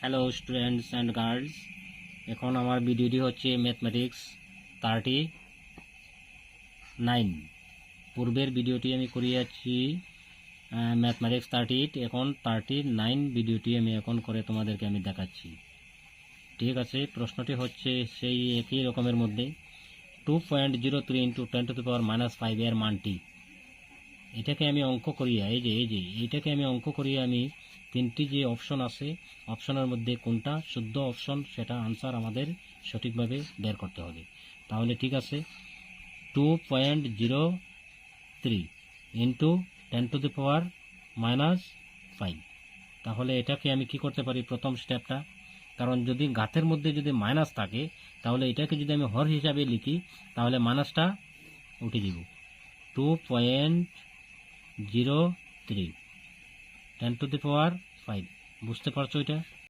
Hello students and girls, এখন আমার ভিডিওটি হচ্ছে ম্যাথমেটিক্স 39। পূর্বের ভিডিওটি আমি করিয়েছি ম্যাথমেটিক্স 38, এখন 39 ভিডিওটি আমি এখন করে তোমাদেরকে আমি দেখাচ্ছি। ঠিক আছে, প্রশ্নটি হচ্ছে সেই একই রকমের মধ্যে 2.03 ইন্টু 10⁻⁻5 এর মানটি। এটাকে আমি অঙ্ক করিয়া এইটাকে আমি অঙ্ক করিয়া আমি তিনটি যে অপশন আছে, অপশনের মধ্যে কোনটা শুদ্ধ অপশন সেটা আনসার আমাদের সঠিকভাবে বের করতে হবে। তাহলে ঠিক আছে, 2.03 ইন্টু 10⁻⁻5। তাহলে এটাকে আমি কি করতে পারি, প্রথম স্টেপটা, কারণ যদি ঘাতের মধ্যে যদি মাইনাস থাকে তাহলে এটাকে যদি আমি হর হিসাবে লিখি তাহলে মাইনাসটা উঠে যাব। 2.03 10⁻⁵। বুঝতে পারছো এটা?